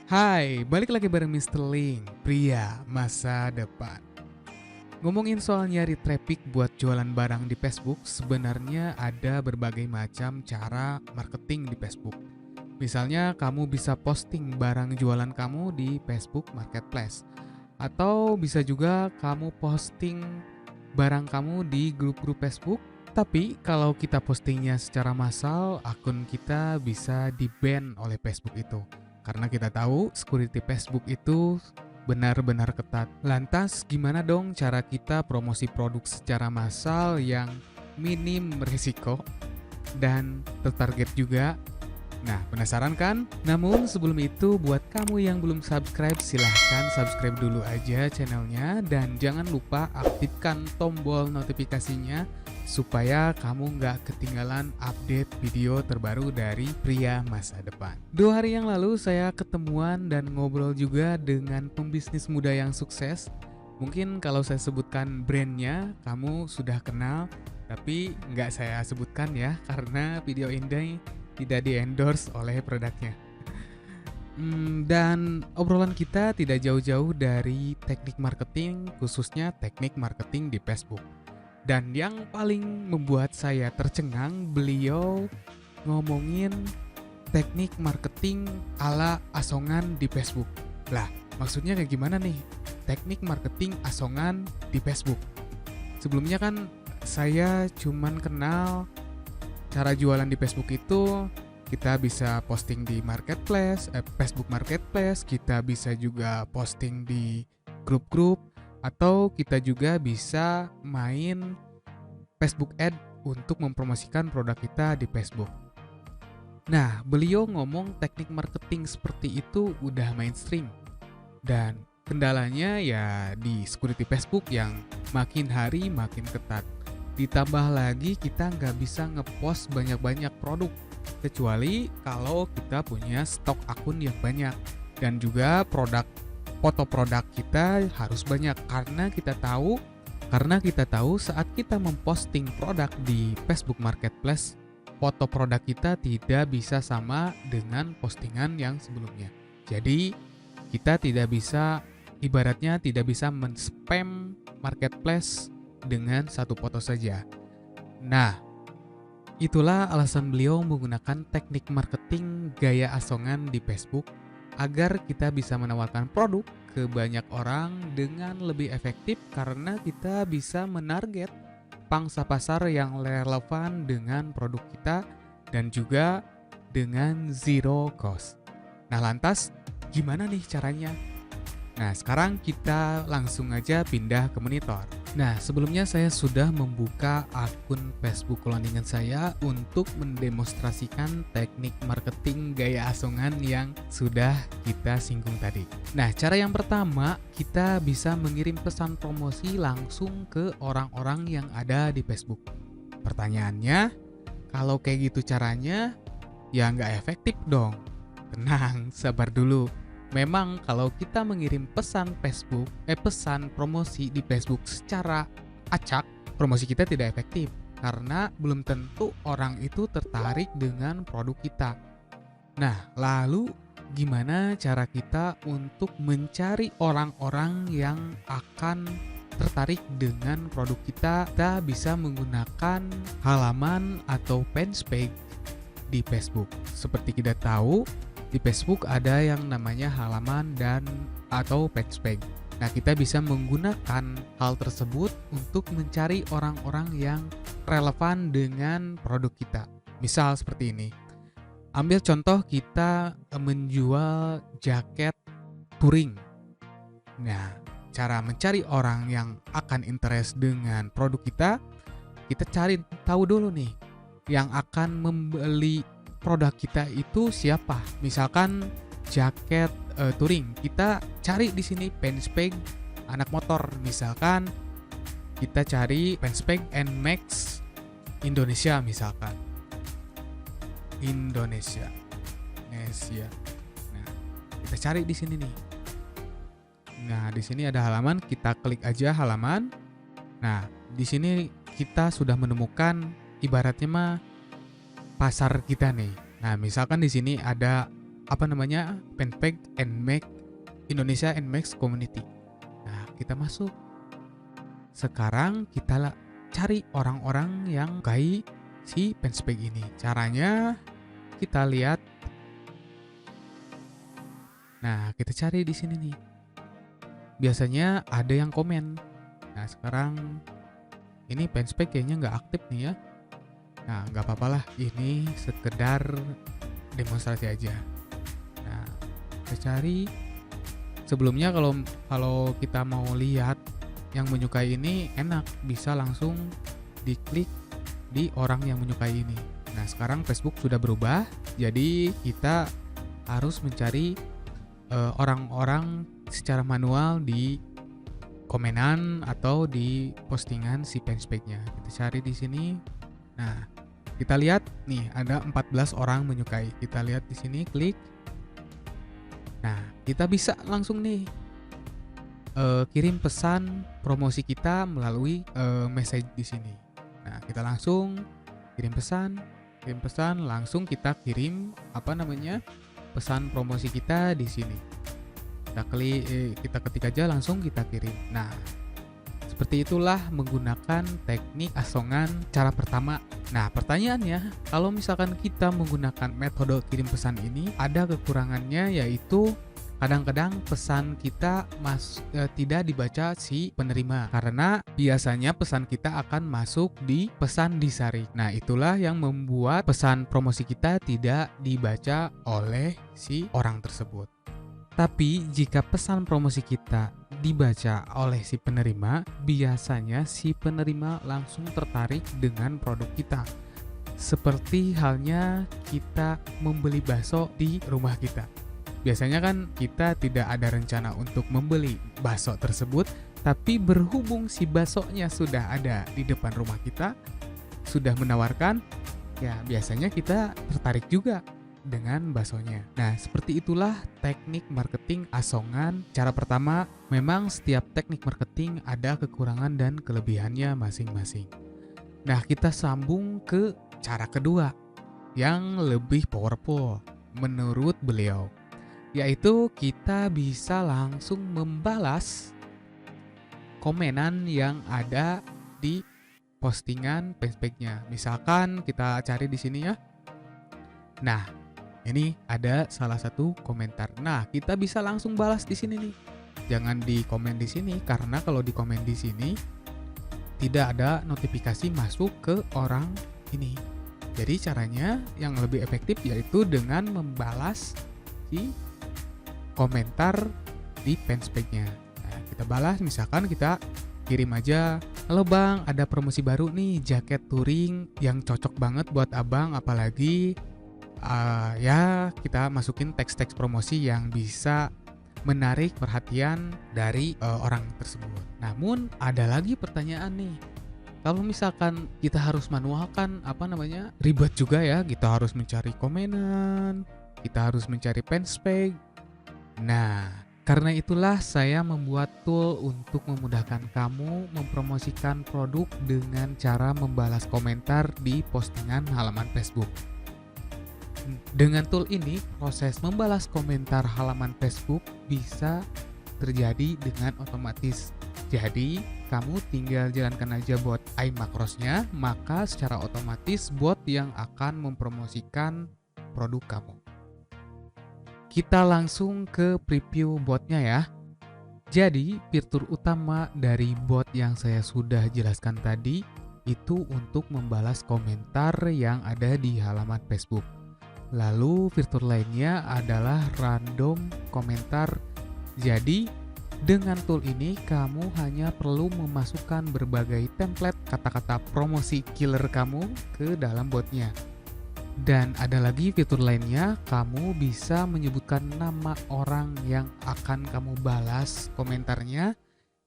Hai, balik lagi bareng Mr. Link, pria masa depan. Ngomongin soal nyari traffic buat jualan barang di Facebook, sebenarnya ada berbagai macam cara marketing di Facebook. Misalnya, kamu bisa posting barang jualan kamu di Facebook Marketplace. Atau bisa juga kamu posting barang kamu di grup-grup Facebook. Tapi kalau kita postingnya secara massal, akun kita bisa di-ban oleh Facebook itu. Karena kita tahu security Facebook itu benar-benar ketat. Lantas gimana dong cara kita promosi produk secara massal yang minim risiko dan tertarget juga? Nah, penasaran kan? Namun sebelum itu, buat kamu yang belum subscribe, silahkan subscribe dulu aja channelnya. Dan jangan lupa aktifkan tombol notifikasinya supaya kamu nggak ketinggalan update video terbaru dari pria masa depan. 2 hari yang lalu saya ketemuan dan ngobrol juga dengan pembisnis muda yang sukses. Mungkin kalau saya sebutkan brandnya, kamu sudah kenal. Tapi nggak saya sebutkan ya, karena video ini tidak di-endorse oleh produknya. Dan obrolan kita tidak jauh-jauh dari teknik marketing, khususnya teknik marketing di Facebook. Dan yang paling membuat saya tercengang, beliau ngomongin teknik marketing ala asongan di Facebook. Lah, maksudnya kayak gimana nih? Teknik marketing asongan di Facebook. Sebelumnya kan saya cuman kenal cara jualan di Facebook itu kita bisa posting di marketplace, Facebook Marketplace, kita bisa juga posting di grup-grup, atau kita juga bisa main Facebook Ad untuk mempromosikan produk kita di Facebook. Nah, beliau ngomong teknik marketing seperti itu udah mainstream. Dan kendalanya ya di security Facebook yang makin hari makin ketat. Ditambah lagi kita nggak bisa ngepost banyak-banyak produk, kecuali kalau kita punya stok akun yang banyak. Dan juga foto produk kita harus banyak, karena kita tahu saat kita memposting produk di Facebook Marketplace, foto produk kita tidak bisa sama dengan postingan yang sebelumnya. Jadi kita ibaratnya tidak bisa men-spam Marketplace dengan satu foto saja. Nah, itulah alasan beliau menggunakan teknik marketing gaya asongan di Facebook agar kita bisa menawarkan produk ke banyak orang dengan lebih efektif, karena kita bisa menarget pangsa pasar yang relevan dengan produk kita dan juga dengan zero cost. Nah, lantas gimana nih caranya? Nah, sekarang kita langsung aja pindah ke monitor. Nah, sebelumnya saya sudah membuka akun Facebook cloningan saya untuk mendemonstrasikan teknik marketing gaya asongan yang sudah kita singgung tadi. Nah, cara yang pertama, kita bisa mengirim pesan promosi langsung ke orang-orang yang ada di Facebook. Pertanyaannya, kalau kayak gitu caranya, ya nggak efektif dong. Tenang, sabar dulu. Memang kalau kita mengirim pesan promosi di Facebook secara acak, promosi kita tidak efektif karena belum tentu orang itu tertarik dengan produk kita. Nah, lalu gimana cara kita untuk mencari orang-orang yang akan tertarik dengan produk kita? Kita bisa menggunakan halaman atau page di Facebook. Seperti kita tahu, di Facebook ada yang namanya halaman dan atau page. Nah, kita bisa menggunakan hal tersebut untuk mencari orang-orang yang relevan dengan produk kita. Misal seperti ini. Ambil contoh kita menjual jaket touring. Nah, cara mencari orang yang akan interest dengan produk kita cari tahu dulu nih yang akan membeli produk kita itu siapa. Misalkan jaket touring, kita cari di sini fanspage anak motor. Misalkan kita cari fanspage NMAX Indonesia, misalkan Indonesia. Nah, kita cari di sini nih. Nah, di sini ada halaman, kita klik aja halaman. Nah, di sini kita sudah menemukan ibaratnya mah pasar kita nih. Nah, misalkan di sini ada Fanpage NMAX Indonesia NMAX Community. Nah, kita masuk. Sekarang kita cari orang-orang yang menyukai si fanpage ini. Caranya kita lihat. Nah, kita cari di sini nih. Biasanya ada yang komen. Nah, sekarang ini fanpage kayaknya nggak aktif nih ya. Nah, nggak apa-apa lah. Ini sekedar demonstrasi aja. Nah, kita cari. Sebelumnya kalau kita mau lihat yang menyukai ini, enak, bisa langsung diklik di orang yang menyukai ini. Nah, sekarang Facebook sudah berubah, jadi kita harus mencari orang-orang secara manual di komenan atau di postingan si fanpage-nya. Kita cari di sini. Nah, kita lihat nih ada 14 orang menyukai. Kita lihat di sini, klik. Nah, kita bisa langsung nih kirim pesan promosi kita melalui message di sini. Nah, kita langsung kirim pesan, langsung kita kirim pesan promosi kita di sini. Kita ketik aja, langsung kita kirim. Nah, seperti itulah menggunakan teknik asongan cara pertama. Nah, pertanyaannya, kalau misalkan kita menggunakan metode kirim pesan ini, ada kekurangannya, yaitu kadang-kadang pesan kita tidak dibaca si penerima, karena biasanya pesan kita akan masuk di pesan disaring. Nah, itulah yang membuat pesan promosi kita tidak dibaca oleh si orang tersebut. Tapi jika pesan promosi kita dibaca oleh si penerima, biasanya si penerima langsung tertarik dengan produk kita. Seperti halnya kita membeli bakso di rumah kita. Biasanya kan kita tidak ada rencana untuk membeli bakso tersebut, tapi berhubung si baksonya sudah ada di depan rumah kita, sudah menawarkan, ya biasanya kita tertarik juga dengan baksonya. Nah, seperti itulah teknik marketing asongan. Cara pertama, memang setiap teknik marketing ada kekurangan dan kelebihannya masing-masing. Nah, kita sambung ke cara kedua yang lebih powerful menurut beliau, yaitu kita bisa langsung membalas komenan yang ada di postingan fanpage-nya. Misalkan kita cari di sini ya. Nah, ini ada salah satu komentar. Nah, kita bisa langsung balas di sini nih. Jangan di komen di sini, karena kalau di komen di sini tidak ada notifikasi masuk ke orang ini. Jadi caranya yang lebih efektif yaitu dengan membalas si komentar di fanpage-nya. Nah, kita balas, misalkan kita kirim aja, "Halo Bang, ada promosi baru nih, jaket touring yang cocok banget buat Abang, apalagi ya kita masukin teks-teks promosi yang bisa menarik perhatian dari orang tersebut." Namun ada lagi pertanyaan nih. Kalau misalkan kita harus manualkan ribet juga ya, kita harus mencari komenan, kita harus mencari fanpage. Nah, karena itulah saya membuat tool untuk memudahkan kamu mempromosikan produk dengan cara membalas komentar di postingan halaman Facebook. Dengan tool ini, proses membalas komentar halaman Facebook bisa terjadi dengan otomatis. Jadi, kamu tinggal jalankan aja bot iMacros-nya, maka secara otomatis bot yang akan mempromosikan produk kamu. Kita langsung ke preview botnya ya. Jadi, fitur utama dari bot yang saya sudah jelaskan tadi itu untuk membalas komentar yang ada di halaman Facebook. Lalu fitur lainnya adalah random komentar. Jadi, dengan tool ini kamu hanya perlu memasukkan berbagai template kata-kata promosi killer kamu ke dalam botnya. Dan ada lagi fitur lainnya, kamu bisa menyebutkan nama orang yang akan kamu balas komentarnya.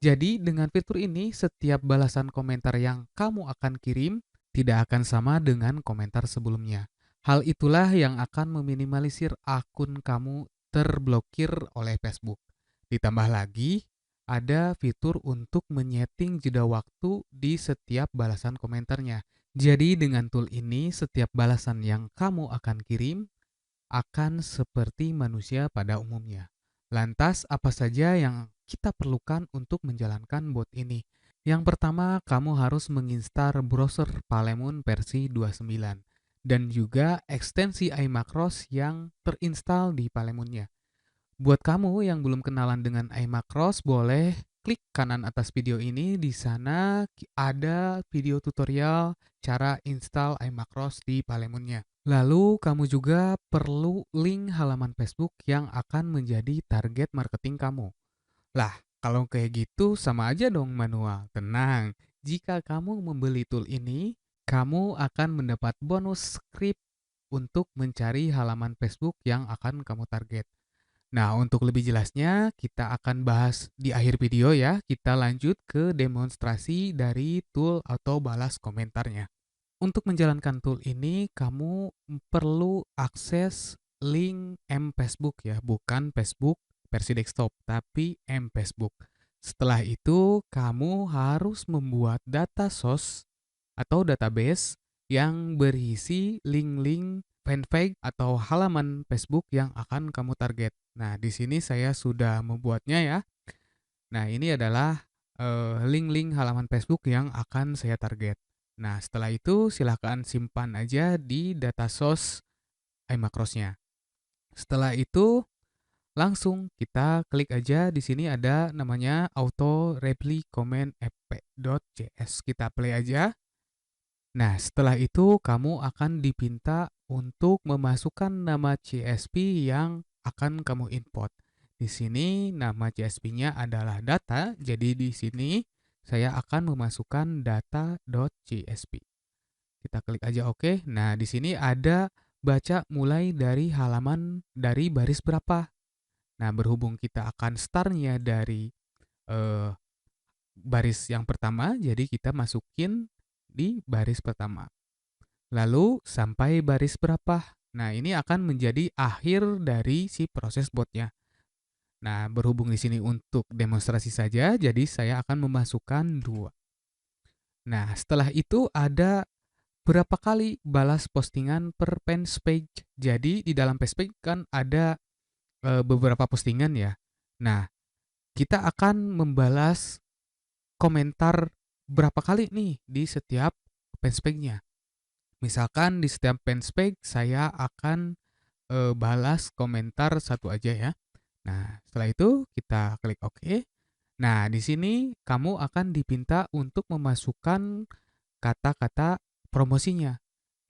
Jadi dengan fitur ini, setiap balasan komentar yang kamu akan kirim tidak akan sama dengan komentar sebelumnya. Hal itulah yang akan meminimalisir akun kamu terblokir oleh Facebook. Ditambah lagi, ada fitur untuk menyeting jeda waktu di setiap balasan komentarnya. Jadi dengan tool ini, setiap balasan yang kamu akan kirim akan seperti manusia pada umumnya. Lantas, apa saja yang kita perlukan untuk menjalankan bot ini? Yang pertama, kamu harus menginstal browser Palemon versi 29 dan juga ekstensi iMacros yang terinstal di Palemonnya. Buat kamu yang belum kenalan dengan iMacros, boleh klik kanan atas video ini. Di sana ada video tutorial cara install iMacros di Palemonnya. Lalu kamu juga perlu link halaman Facebook yang akan menjadi target marketing kamu. Lah, kalau kayak gitu sama aja dong manual. Tenang, jika kamu membeli tool ini, kamu akan mendapat bonus script untuk mencari halaman Facebook yang akan kamu target. Nah, untuk lebih jelasnya, kita akan bahas di akhir video ya. Kita lanjut ke demonstrasi dari tool atau balas komentarnya. Untuk menjalankan tool ini, kamu perlu akses link M-Facebook ya, bukan Facebook versi desktop, tapi M-Facebook. Setelah itu, kamu harus membuat data source atau database yang berisi link-link fanpage atau halaman Facebook yang akan kamu target. Nah, di sini saya sudah membuatnya ya. Nah, ini adalah link-link halaman Facebook yang akan saya target. Nah, setelah itu silakan simpan aja di data source iMacros-nya. Setelah itu langsung kita klik aja di sini ada namanya auto reply comment app.js. Kita play aja. Nah, setelah itu kamu akan dipinta untuk memasukkan nama CSP yang akan kamu import. Di sini nama CSP-nya adalah data, jadi di sini saya akan memasukkan data.csp. Kita klik aja oke. Nah, di sini ada baca mulai dari halaman dari baris berapa. Nah, berhubung kita akan start-nya dari eh, baris yang pertama, jadi kita masukin di baris pertama. Lalu sampai baris berapa? Nah, ini akan menjadi akhir dari si proses botnya. Nah, berhubung di sini untuk demonstrasi saja, jadi saya akan memasukkan 2. Nah, setelah itu ada berapa kali balas postingan per fans page. Jadi di dalam fans page kan ada beberapa postingan ya. Nah, kita akan membalas komentar berapa kali nih di setiap fans page-nya. Misalkan di setiap fanspage saya akan balas komentar satu aja ya. Nah, setelah itu kita klik OK. Nah, di sini kamu akan dipinta untuk memasukkan kata-kata promosinya.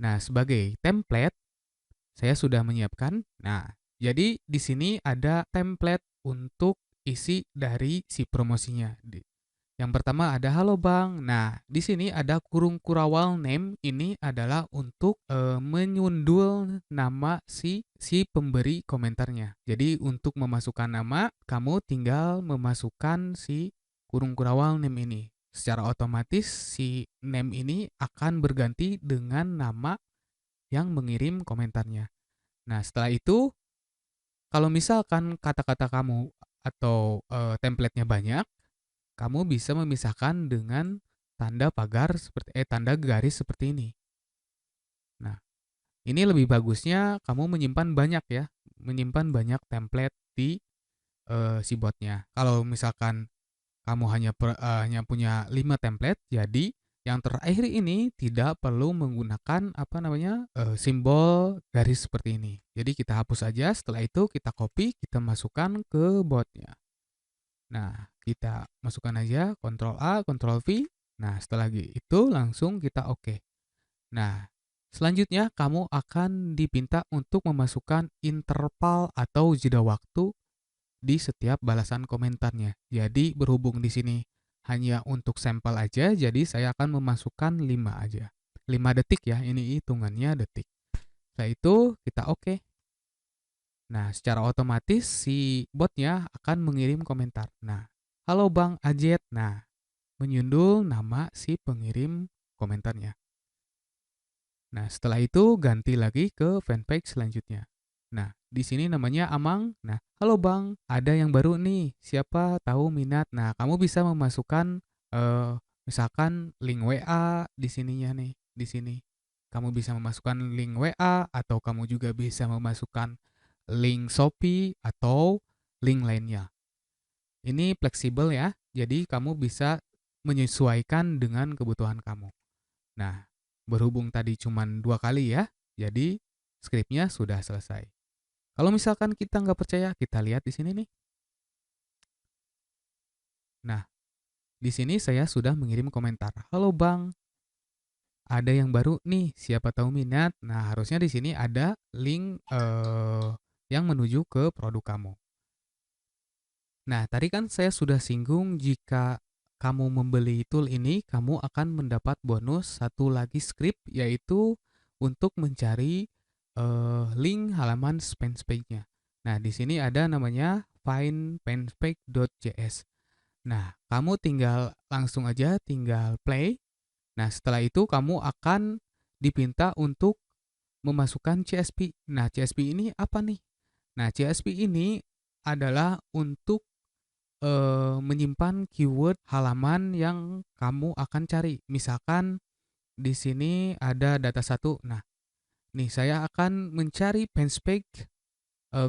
Nah, sebagai template saya sudah menyiapkan. Nah, jadi di sini ada template untuk isi dari si promosinya. Yang pertama ada halo Bang. Nah, di sini ada kurung kurawal name. Ini adalah untuk menyundul nama si pemberi komentarnya. Jadi untuk memasukkan nama, kamu tinggal memasukkan si kurung kurawal name ini. Secara otomatis si name ini akan berganti dengan nama yang mengirim komentarnya. Nah, setelah itu kalau misalkan kata-kata kamu atau template-nya banyak, kamu bisa memisahkan dengan tanda pagar tanda garis seperti ini. Nah, ini lebih bagusnya kamu menyimpan banyak ya, menyimpan banyak template di si botnya. Kalau misalkan kamu hanya punya 5 template, jadi yang terakhir ini tidak perlu menggunakan simbol garis seperti ini. Jadi kita hapus saja. Setelah itu kita copy, kita masukkan ke botnya. Nah, kita masukkan aja Ctrl A, Ctrl V. Nah, setelah itu langsung kita oke. Nah, selanjutnya kamu akan dipinta untuk memasukkan interval atau jeda waktu di setiap balasan komentarnya. Jadi berhubung di sini hanya untuk sampel aja, jadi saya akan memasukkan 5 aja. 5 detik ya, ini hitungannya detik. Setelah itu kita oke. Nah, secara otomatis si botnya akan mengirim komentar. Nah, halo Bang Ajet. Nah, menyundul nama si pengirim komentarnya. Nah, setelah itu ganti lagi ke fanpage selanjutnya. Nah, di sini namanya Amang. Nah, halo Bang, ada yang baru nih. Siapa tahu minat. Nah, kamu bisa memasukkan misalkan link WA di sininya nih, di sini. Kamu bisa memasukkan link WA atau kamu juga bisa memasukkan link Shopee atau link lainnya. Ini fleksibel ya, jadi kamu bisa menyesuaikan dengan kebutuhan kamu. Nah, berhubung tadi cuma 2 kali ya, jadi skripnya sudah selesai. Kalau misalkan kita nggak percaya, kita lihat di sini nih. Nah, di sini saya sudah mengirim komentar. Halo Bang, ada yang baru nih, siapa tahu minat. Nah, harusnya di sini ada link yang menuju ke produk kamu. Nah, tadi kan saya sudah singgung jika kamu membeli tool ini, kamu akan mendapat bonus satu lagi script, yaitu untuk mencari link halaman fanspage-nya. Nah, di sini ada namanya findfanspage.js. Nah, kamu tinggal langsung aja tinggal play. Nah, setelah itu kamu akan dipinta untuk memasukkan CSP. Nah, CSP ini apa nih? Nah, CSP ini adalah untuk menyimpan keyword halaman yang kamu akan cari. Misalkan di sini ada data satu. Nah, nih saya akan mencari fanspage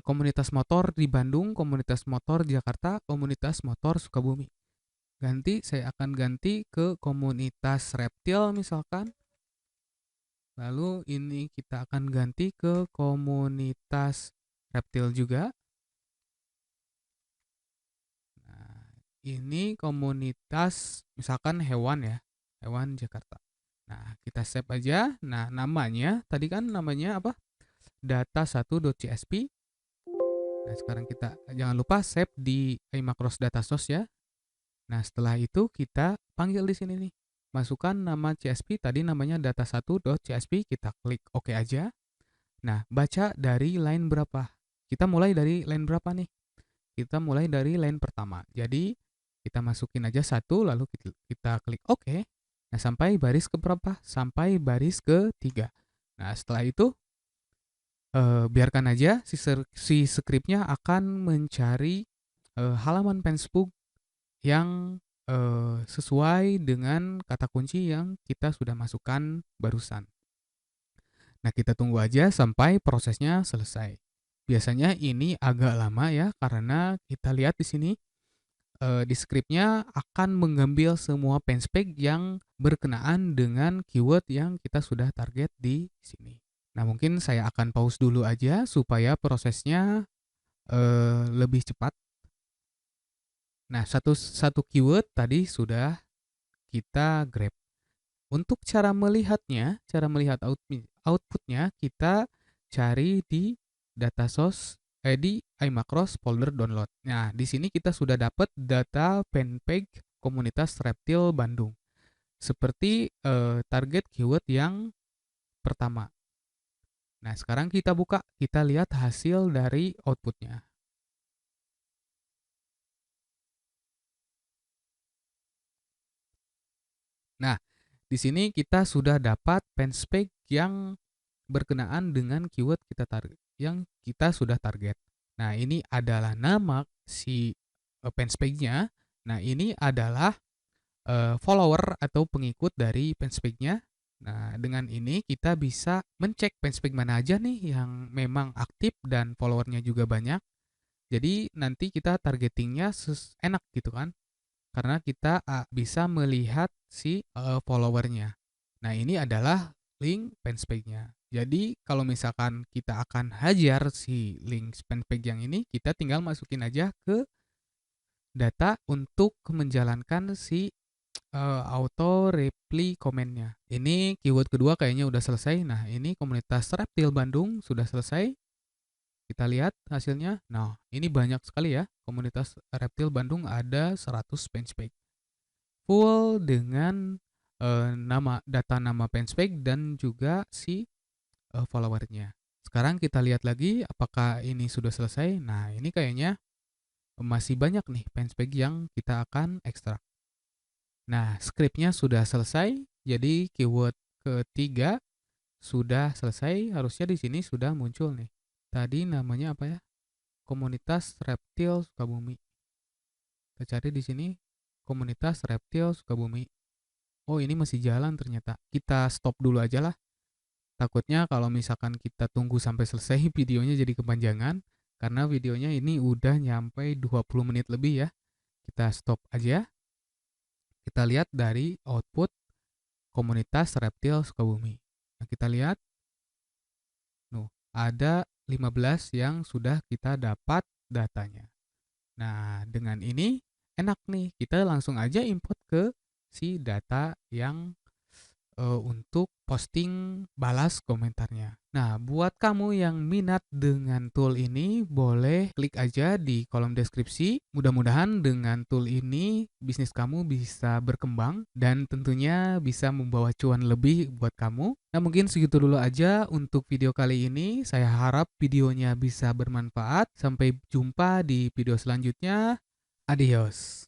komunitas motor di Bandung, komunitas motor Jakarta, komunitas motor Sukabumi. Saya akan ganti ke komunitas reptil misalkan. Lalu ini kita akan ganti ke komunitas reptil juga. Nah, ini komunitas misalkan hewan ya, hewan Jakarta. Nah, kita save aja. Nah, namanya tadi kan namanya apa? data1.csp. Nah, sekarang kita jangan lupa save di iMacros data source ya. Nah, setelah itu kita panggil di sini nih. Masukkan nama CSP, tadi namanya data1.csp, kita klik OK aja. Nah, baca dari line berapa? Kita mulai dari line berapa nih? Kita mulai dari line pertama. Jadi, kita masukin aja satu, lalu kita klik OK. Nah, sampai baris ke berapa? Sampai baris ke-3. Nah, setelah itu, biarkan aja si scriptnya akan mencari halaman Facebook yang sesuai dengan kata kunci yang kita sudah masukkan barusan. Nah, kita tunggu aja sampai prosesnya selesai. Biasanya ini agak lama ya, karena kita lihat di sini di scriptnya akan mengambil semua fanspage yang berkenaan dengan keyword yang kita sudah target di sini. Nah, mungkin saya akan pause dulu aja supaya prosesnya lebih cepat. Nah, satu keyword tadi sudah kita grab. Untuk cara melihatnya, cara melihat outputnya, kita cari di data source, di iMacros folder download. Nah, di sini kita sudah dapat data fanpage komunitas reptil Bandung. Seperti target keyword yang pertama. Nah, sekarang kita buka, kita lihat hasil dari outputnya. Nah, di sini kita sudah dapat fanspage yang berkenaan dengan keyword yang kita sudah target. Nah, ini adalah nama si fanspage-nya. Nah, ini adalah follower atau pengikut dari fanspage-nya. Nah, dengan ini kita bisa mencek fanspage mana aja nih yang memang aktif dan followernya juga banyak. Jadi nanti kita targetingnya enak gitu kan, karena kita bisa melihat si followernya. Nah, ini adalah link fanspage-nya. Jadi kalau misalkan kita akan hajar si link fanpage yang ini, kita tinggal masukin aja ke data untuk menjalankan si auto reply komennya. Ini keyword kedua kayaknya udah selesai. Nah, ini komunitas reptil Bandung sudah selesai. Kita lihat hasilnya. Nah, ini banyak sekali ya. Komunitas reptil Bandung ada 100 fanspage. Full dengan data nama fanspage dan juga si followernya. Sekarang kita lihat lagi apakah ini sudah selesai. Nah, ini kayaknya masih banyak nih fanspage yang kita akan ekstrak. Nah, scriptnya sudah selesai. Jadi keyword ketiga sudah selesai. Harusnya di sini sudah muncul nih. Tadi namanya apa ya? Komunitas Reptil Sukabumi. Kita cari di sini komunitas reptil Sukabumi. Oh, ini masih jalan ternyata. Kita stop dulu aja lah. Takutnya kalau misalkan kita tunggu sampai selesai videonya jadi kepanjangan, karena videonya ini udah nyampe 20 menit lebih ya. Kita stop aja. Kita lihat dari output komunitas reptil Sukabumi. Nah, kita lihat, ada 15 yang sudah kita dapat datanya. Nah, dengan ini enak nih, kita langsung aja import ke si data yang untuk posting balas komentarnya. Nah, buat kamu yang minat dengan tool ini, boleh klik aja di kolom deskripsi. Mudah-mudahan dengan tool ini bisnis kamu bisa berkembang dan tentunya bisa membawa cuan lebih buat kamu. Nah, mungkin segitu dulu aja untuk video kali ini. Saya harap videonya bisa bermanfaat. Sampai jumpa di video selanjutnya. Adios.